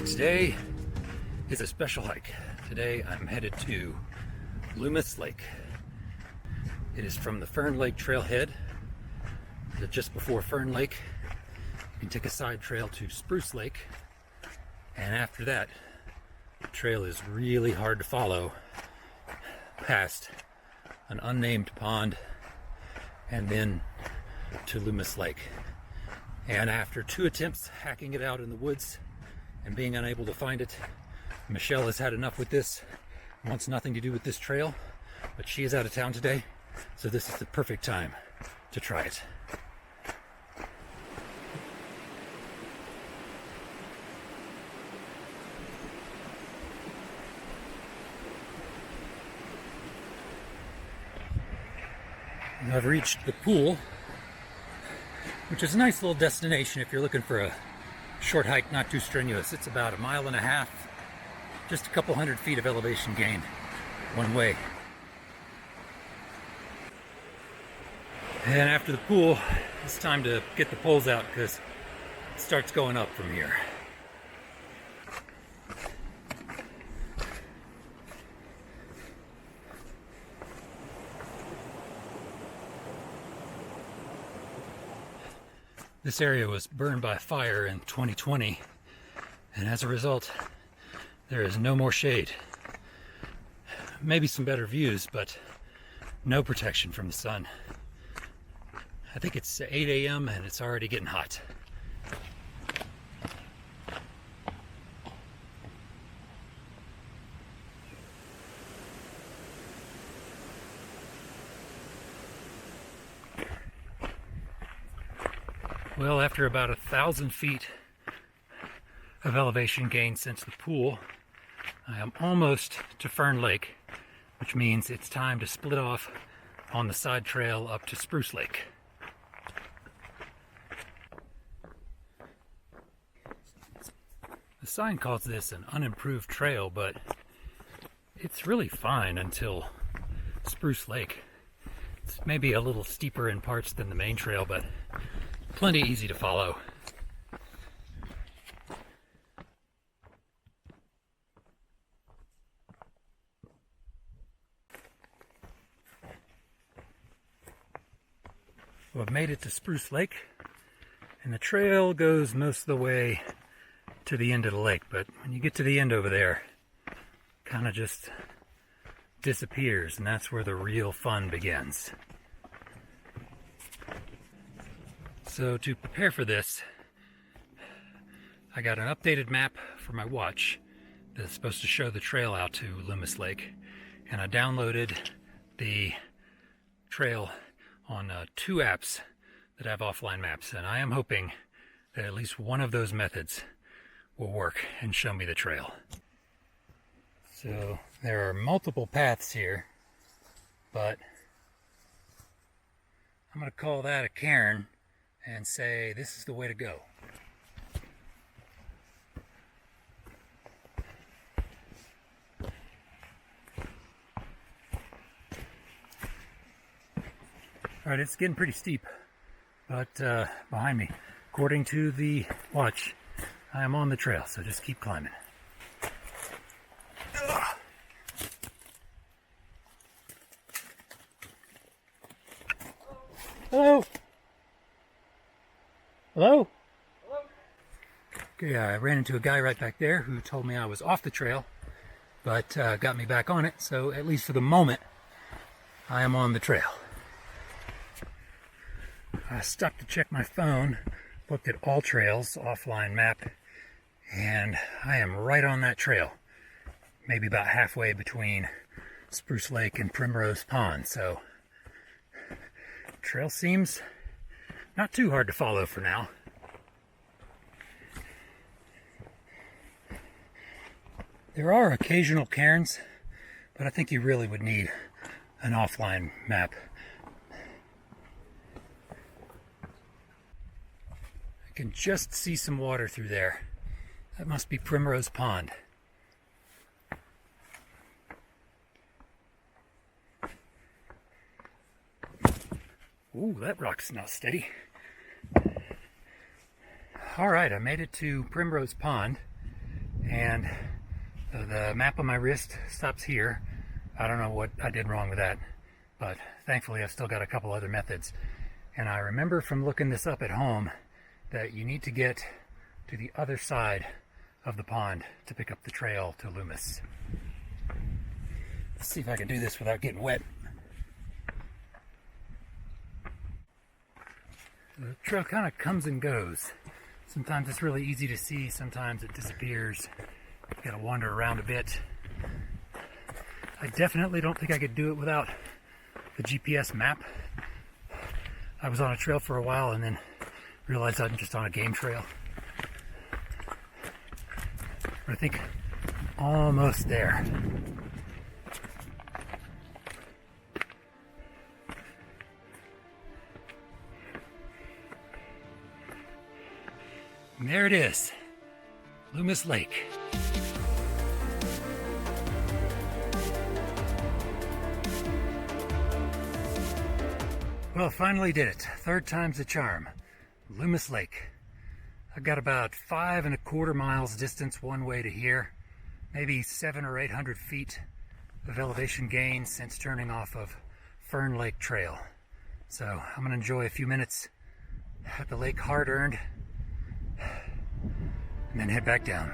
Today is a special hike. Today I'm headed to Loomis Lake. It is from the Fern Lake trailhead. Just before Fern Lake, you can take a side trail to Spruce Lake, and after that, the trail is really hard to follow past an unnamed pond and then to Loomis Lake. And after 2 attempts hacking it out in the woods and being unable to find it, Michelle has had enough with this, wants nothing to do with this trail, but she is out of town today, so this is the perfect time to try it. I've reached the pool, which is a nice little destination if you're looking for a short hike, not too strenuous. It's about 1.5 miles, just a couple hundred feet of elevation gain one way. And after the pool, it's time to get the poles out because it starts going up from here. This area was burned by fire in 2020, and as a result, there is no more shade. Maybe some better views, but no protection from the sun. I think it's 8 a.m. and it's already getting hot. Well, after about 1,000 feet of elevation gain since the pool, I am almost to Fern Lake, which means it's time to split off on the side trail up to Spruce Lake. The sign calls this an unimproved trail, but it's really fine until Spruce Lake. It's maybe a little steeper in parts than the main trail, but plenty easy to follow. Well, I've made it to Spruce Lake, and the trail goes most of the way to the end of the lake, but when you get to the end over there, it kind of just disappears, and that's where the real fun begins. So to prepare for this, I got an updated map for my watch that's supposed to show the trail out to Loomis Lake, and I downloaded the trail on 2 apps that have offline maps, and I am hoping that at least one of those methods will work and show me the trail. So there are multiple paths here, but I'm going to call that a cairn and say this is the way to go. Alright, it's getting pretty steep, but behind me, according to the watch, I am on the trail, so just keep climbing. Hello? Hello? Hello? Okay, I ran into a guy right back there who told me I was off the trail, but got me back on it, so at least for the moment, I am on the trail. I stopped to check my phone, looked at all trails, offline map, and I am right on that trail, maybe about halfway between Spruce Lake and Primrose Pond, so trail seems not too hard to follow for now. There are occasional cairns, but I think you really would need an offline map. I can just see some water through there. That must be Primrose Pond. Ooh, that rock's not steady. All right, I made it to Primrose Pond, and the map on my wrist stops here. I don't know what I did wrong with that, but thankfully I've still got a couple other methods. And I remember from looking this up at home that you need to get to the other side of the pond to pick up the trail to Loomis. Let's see if I can do this without getting wet. The trail kind of comes and goes. Sometimes it's really easy to see, sometimes it disappears. You gotta wander around a bit. I definitely don't think I could do it without the GPS map. I was on a trail for a while and then realized I'm just on a game trail. But I think I'm almost there. And there it is, Loomis Lake. Well, finally did it. Third time's the charm. Loomis Lake. I've got about 5¼ miles distance one way to here. Maybe 700 or 800 feet of elevation gain since turning off of Fern Lake Trail. So I'm gonna enjoy a few minutes at the lake, hard earned, and then head back down.